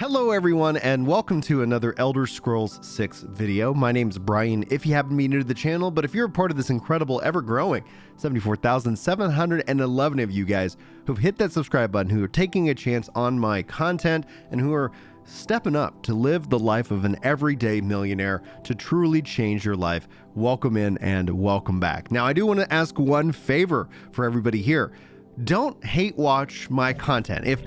Hello everyone, and welcome to another Elder Scrolls 6 video. My name's Brian, if you happen to be new to the channel, but if you're a part of this incredible, ever-growing 74,711 of you guys who've hit that subscribe button, who are taking a chance on my content, and who are stepping up to live the life of an everyday millionaire to truly change your life, welcome in and welcome back. Now, I do want to ask one favor for everybody here. Don't hate watch my content.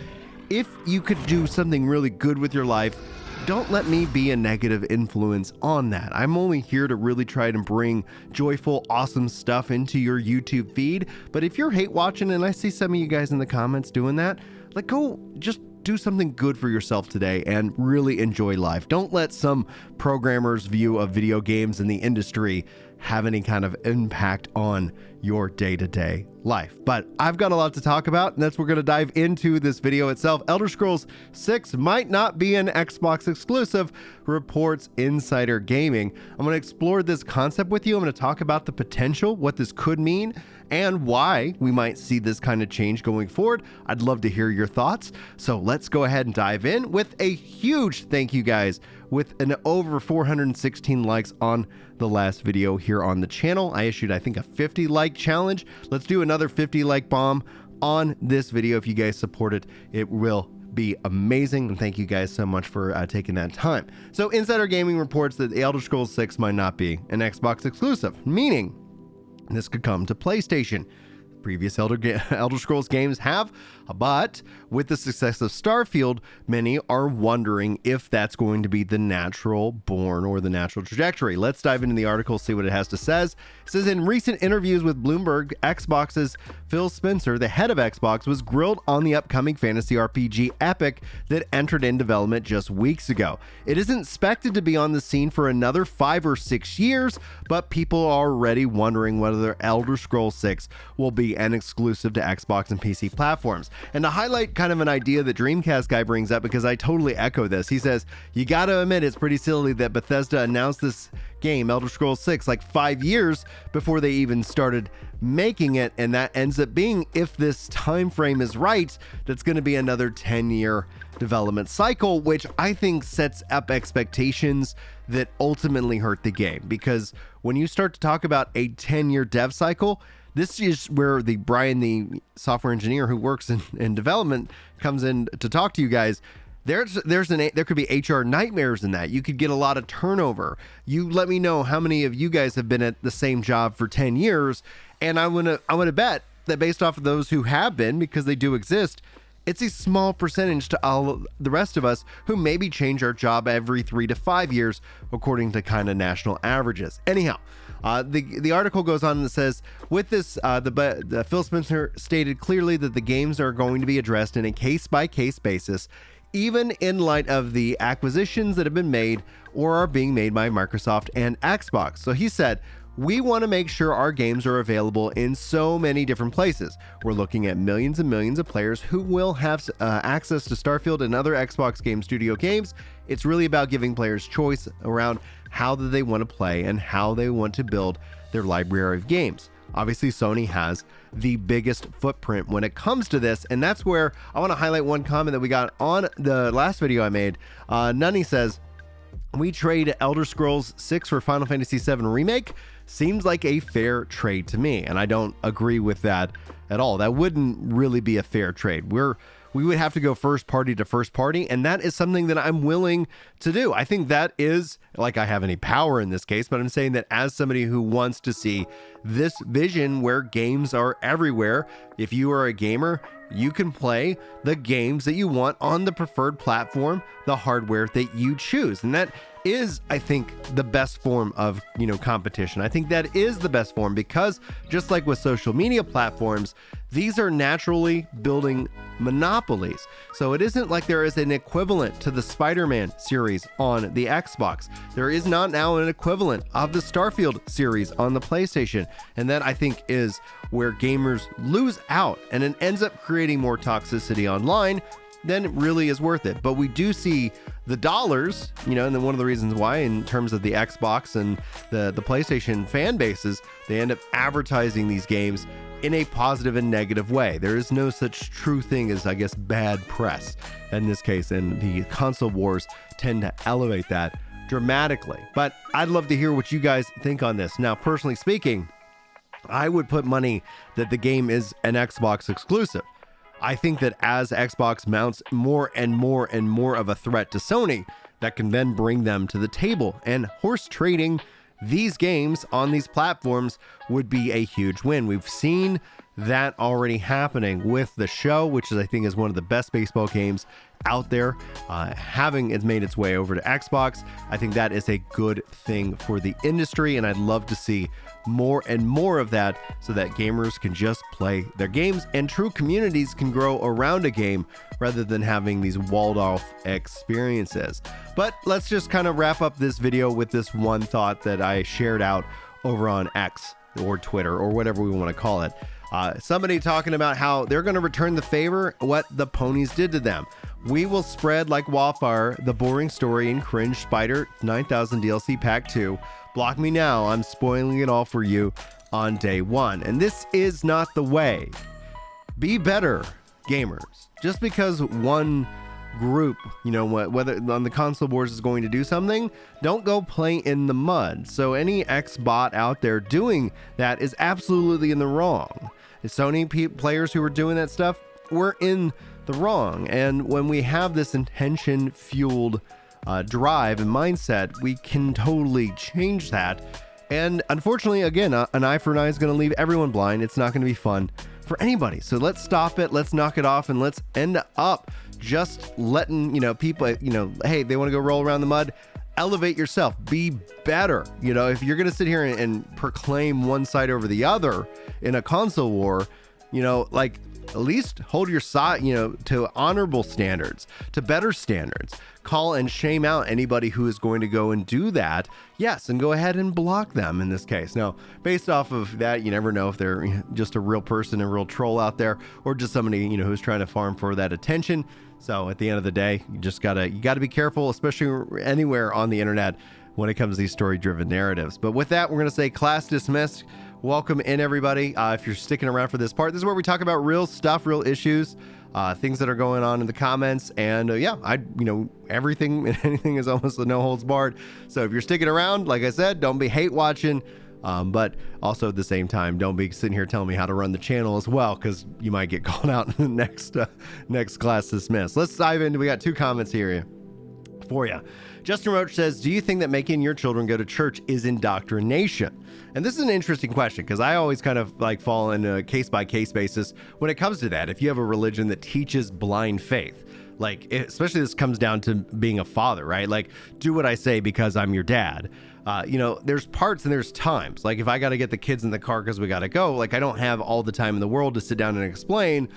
If you could do something really good with your life, don't let me be a negative influence on that. I'm only here to really try to bring joyful, awesome stuff into your YouTube feed. But if you're hate watching, and I see some of you guys in the comments doing that, like, go just do something good for yourself today and really enjoy life. Don't let some programmer's view of video games in the industry have any kind of impact on your day-to-day life. But I've got a lot to talk about, and that's what we're going to dive into this video itself. Elder Scrolls 6 might not be an Xbox exclusive, reports Insider Gaming. I'm going to explore this concept with you. I'm going to talk about the potential, what this could mean, and why we might see this kind of change going forward. I'd love to hear your thoughts. So let's go ahead and dive in with a huge thank you guys with an over 416 likes on the last video here on the channel. I issued, I think, a 50 like challenge. Let's do another 50 like bomb on this video. If you guys support it, it will be amazing. And thank you guys so much for taking that time. So Insider Gaming reports that the Elder Scrolls 6 might not be an Xbox exclusive, meaning this could come to PlayStation. Previous Elder Scrolls games have, but with the success of Starfield, many are wondering if that's going to be the natural born or the natural trajectory. Let's dive into the article, see what it has to say. It says, in recent interviews with Bloomberg, Xbox's Phil Spencer, the head of Xbox, was grilled on the upcoming fantasy RPG epic that entered in development just weeks ago. It isn't expected to be on the scene for another 5 or 6 years, but people are already wondering whether Elder Scrolls 6 will be an exclusive to Xbox and PC platforms. And to highlight kind of an idea that Dreamcast guy brings up, because I totally echo this, he says, you gotta admit it's pretty silly that Bethesda announced this game, Elder Scrolls 6, like 5 years before they even started making it, and that ends up being, if this time frame is right, that's going to be another 10-year development cycle, which I think sets up expectations that ultimately hurt the game. Because when you start to talk about a 10-year dev cycle, this is where Brian, the software engineer who works in development, comes in to talk to you guys. There could be HR nightmares in that. You could get a lot of turnover. You let me know how many of you guys have been at the same job for 10 years, and I want to bet that based off of those who have been, because they do exist, it's a small percentage to all the rest of us who maybe change our job every 3 to 5 years, according to kind of national averages. Anyhow, the article goes on and says, with this, the Phil Spencer stated clearly that the games are going to be addressed in a case-by-case basis, even in light of the acquisitions that have been made or are being made by Microsoft and Xbox. So he said, we want to make sure our games are available in so many different places. We're looking at millions and millions of players who will have access to Starfield and other Xbox Game Studio games. It's really about giving players choice around how do they want to play and how they want to build their library of games. Obviously, Sony has the biggest footprint when it comes to this, and that's where I want to highlight one comment that we got on the last video I made. Nunny says, we trade Elder Scrolls 6 for Final Fantasy 7 Remake. Seems like a fair trade to me, and I don't agree with that at all. That wouldn't really be a fair trade. We would have to go first party to first party, and that is something that I'm willing to do. I think that is, like, I have any power in this case, but I'm saying that as somebody who wants to see this vision where games are everywhere, if you are a gamer, you can play the games that you want on the preferred platform, the hardware that you choose. And that is, I think, the best form of, competition. I think that is the best form, because just like with social media platforms, these are naturally building monopolies. So it isn't like there is an equivalent to the Spider-Man series on the Xbox. There is not now an equivalent of the Starfield series on the PlayStation. And that, I think, is where gamers lose out, and it ends up creating more toxicity online than it really is worth it. But we do see the dollars, and then one of the reasons why, in terms of the Xbox and the PlayStation fan bases, they end up advertising these games in a positive and negative way. There is no such true thing as, I guess, bad press in this case, and the console wars tend to elevate that dramatically. But I'd love to hear what you guys think on this. Now, personally speaking, I would put money that the game is an Xbox exclusive. I think that as Xbox mounts more and more and more of a threat to Sony, that can then bring them to the table, and horse trading these games on these platforms would be a huge win. We've seen that already happening with The Show, which I think is one of the best baseball games out there. Having it made its way over to Xbox, I think that is a good thing for the industry, and I'd love to see more and more of that so that gamers can just play their games and true communities can grow around a game rather than having these walled off experiences. But let's just kind of wrap up this video with this one thought that I shared out over on X or Twitter or whatever we want to call it. Somebody talking about how they're going to return the favor, what the ponies did to them. We will spread like wildfire the boring story and cringe Spider 9000 DLC Pack 2. Block me now. I'm spoiling it all for you on day one. And this is not the way. Be better, gamers. Just because one group, whether on the console wars is going to do something, don't go play in the mud. So any X-bot out there doing that is absolutely in the wrong. The Sony players who were doing that stuff were in the wrong. And when we have this intention fueled drive and mindset, we can totally change that. And unfortunately, again, an eye for an eye is going to leave everyone blind. It's not going to be fun for anybody. So let's stop it. Let's knock it off, and let's end up just letting, people, hey, they want to go roll around the mud. Elevate yourself. Be better. If you're going to sit here and proclaim one side over the other in a console war, at least hold your side, to honorable standards, to better standards. Call and shame out anybody who is going to go and do that. Yes, and go ahead and block them in this case. Now, based off of that, you never know if they're just a real person, a real troll out there, or just somebody, who's trying to farm for that attention. So at the end of the day, you gotta be careful, especially anywhere on the internet when it comes to these story-driven narratives. But with that, we're gonna say class dismissed. Welcome in, everybody. If you're sticking around for this part, this is where we talk about real stuff, real issues, things that are going on in the comments. And everything and anything is almost a no holds barred. So if you're sticking around, like I said, don't be hate watching. But also at the same time, don't be sitting here telling me how to run the channel as well, because you might get called out in the next class dismissed. Let's dive into, we got two comments here for you. Justin Roach says, do you think that making your children go to church is indoctrination? And this is an interesting question, because I always kind of fall in a case-by-case basis when it comes to that. If you have a religion that teaches blind faith, especially this comes down to being a father, right? Do what I say because I'm your dad. There's parts and there's times. If I got to get the kids in the car because we got to go, I don't have all the time in the world to sit down and explain,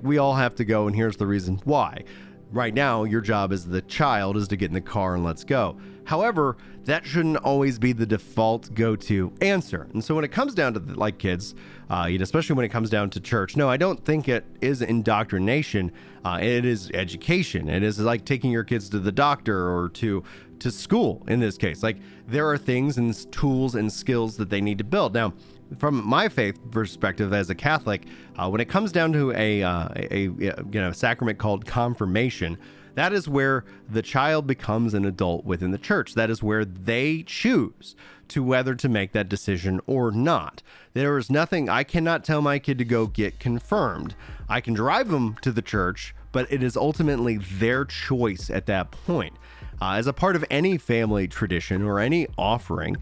we all have to go and here's the reason why. Right now, your job as the child is to get in the car and let's go. However, that shouldn't always be the default go-to answer. And so when it comes down to kids, especially when it comes down to church, no, I don't think it is indoctrination. It is education. It is like taking your kids to the doctor or to school in this case. There are things and tools and skills that they need to build. Now, from my faith perspective as a Catholic, when it comes down to a sacrament called confirmation, that is where the child becomes an adult within the church. That is where they choose to whether to make that decision or not. There is nothing, I cannot tell my kid to go get confirmed. I can drive them to the church, but it is ultimately their choice at that point. As a part of any family tradition or any offering,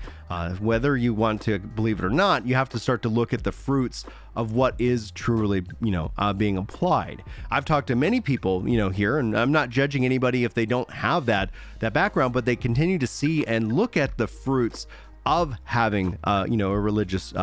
whether you want to believe it or not, you have to start to look at the fruits of what is truly, being applied. I've talked to many people, here, and I'm not judging anybody if they don't have that background, but they continue to see and look at the fruits of having, a religious,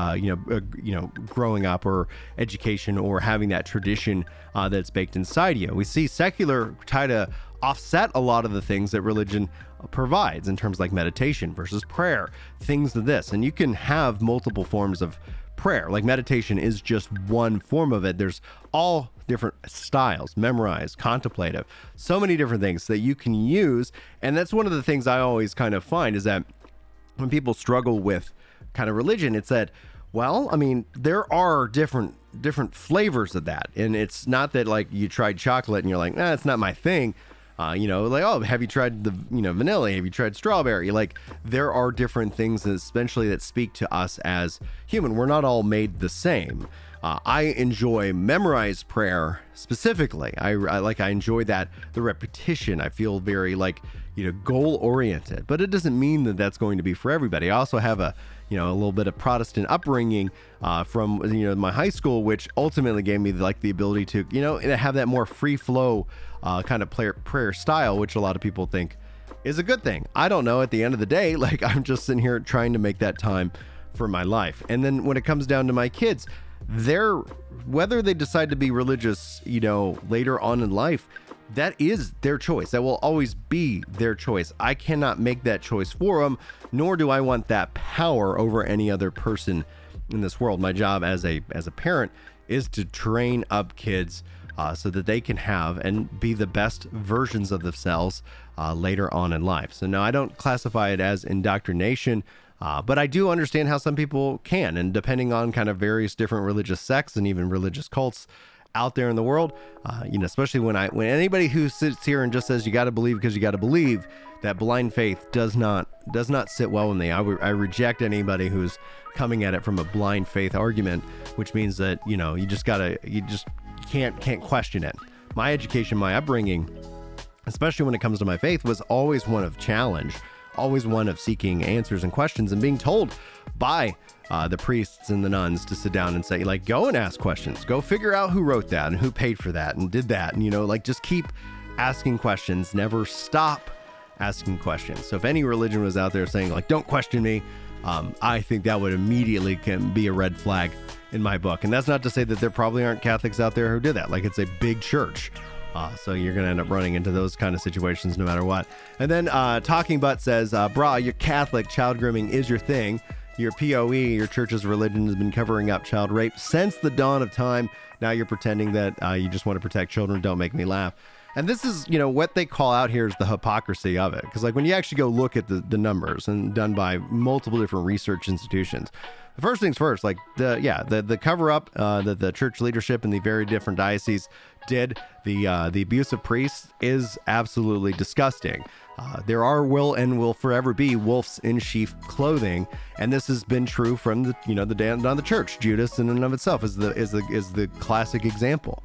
growing up or education or having that tradition that's baked inside you. We see secular try to offset a lot of the things that religion provides in terms meditation versus prayer, things of this. And you can have multiple forms of prayer. Meditation is just one form of it. There's all different styles, memorized, contemplative, so many different things that you can use. And that's one of the things I always kind of find is that when people struggle with kind of religion, it's that, there are different different flavors of that. And it's not that like you tried chocolate and you're like, nah, it's not my thing. Like, oh, have you tried the, vanilla? Have you tried strawberry? Like, there are different things, especially that speak to us as human. We're not all made the same. I enjoy memorized prayer specifically. I enjoy the repetition. I feel very goal oriented, but it doesn't mean that that's going to be for everybody. I also have a little bit of Protestant upbringing from my high school, which ultimately gave me the ability to have that more free flow kind of prayer style, which a lot of people think is a good thing. I don't know. At the end of the day, I'm just sitting here trying to make that time for my life. And then when it comes down to my kids, whether they decide to be religious, later on in life, that is their choice. That will always be their choice. I cannot make that choice for them, nor do I want that power over any other person in this world. My job as a parent is to train up kids so that they can have and be the best versions of themselves later on in life. So no, I don't classify it as indoctrination. But I do understand how some people can, and depending on kind of various different religious sects and even religious cults out there in the world, especially when anybody who sits here and just says you got to believe because you got to believe, that blind faith does not sit well with me. I reject anybody who's coming at it from a blind faith argument, which means that you just can't question it. My education, my upbringing, especially when it comes to my faith, was always one of challenge. Always one of seeking answers and questions and being told by the priests and the nuns to sit down and say, go and ask questions. Go figure out who wrote that and who paid for that and did that. And, just keep asking questions. Never stop asking questions. So if any religion was out there saying, don't question me, I think that would immediately can be a red flag in my book. And that's not to say that there probably aren't Catholics out there who do that. It's a big church. So you're going to end up running into those kind of situations no matter what. And then Talking Butt says, brah, you're Catholic. Child grooming is your thing. Your POE, your church's religion, has been covering up child rape since the dawn of time. Now you're pretending that you just want to protect children. Don't make me laugh. And this is, what they call out here is the hypocrisy of it. Because when you actually go look at the numbers and done by multiple different research institutions, the first things first, the cover up that the church leadership in the very different dioceses did, the abuse of priests is absolutely disgusting. There will forever be wolves in sheep clothing, and this has been true from the day on the church. Judas, in and of itself, is the classic example.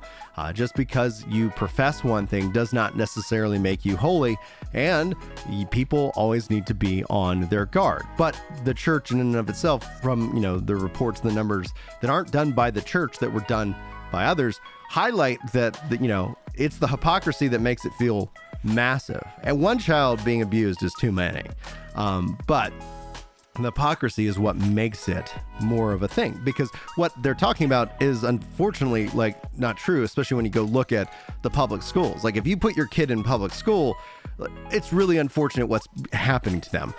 Just because you profess one thing does not necessarily make you holy, and people always need to be on their guard. But the church, in and of itself, from the reports, the numbers that aren't done by the church that were done by others, highlight that it's the hypocrisy that makes it feel massive. And one child being abused is too many. But the hypocrisy is what makes it more of a thing, because what they're talking about is unfortunately not true, especially when you go look at the public schools. If you put your kid in public school, it's really unfortunate what's happening to them.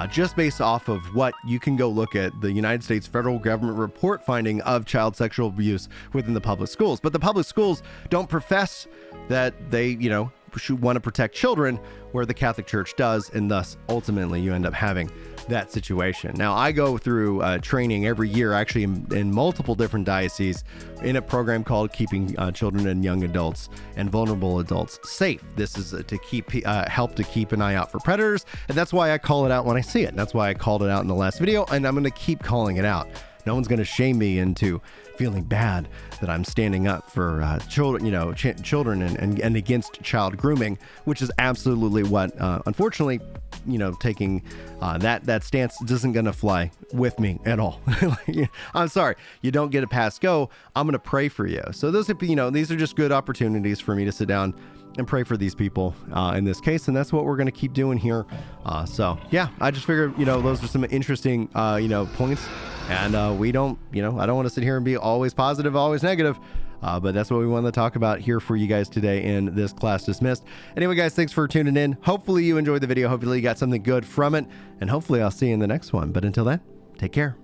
Just based off of what you can go look at the United States federal government report finding of child sexual abuse within the public schools. But the public schools don't profess that they, should want to protect children, where the Catholic Church does, and thus ultimately you end up having that situation. Now, I go through training every year, actually in multiple different dioceses, in a program called Keeping Children and Young Adults and Vulnerable Adults Safe. This is to help to keep an eye out for predators, and that's why I call it out when I see it. That's why I called it out in the last video, and I'm going to keep calling it out. No one's going to shame me into feeling bad that I'm standing up for children, children and against child grooming, which is absolutely what, unfortunately, taking that stance isn't going to fly with me at all. I'm sorry, you don't get a pass go. I'm going to pray for you. So those, these are just good opportunities for me to sit down and pray for these people in this case, and that's what we're going to keep doing here. So yeah, I just figured those are some interesting points, and we don't I don't want to sit here and be always positive, always negative, but that's what we wanted to talk about here for you guys today in this Class Dismissed. Anyway, guys, thanks for tuning in. Hopefully you enjoyed the video. Hopefully you got something good from it, and hopefully I'll see you in the next one. But until then, take care.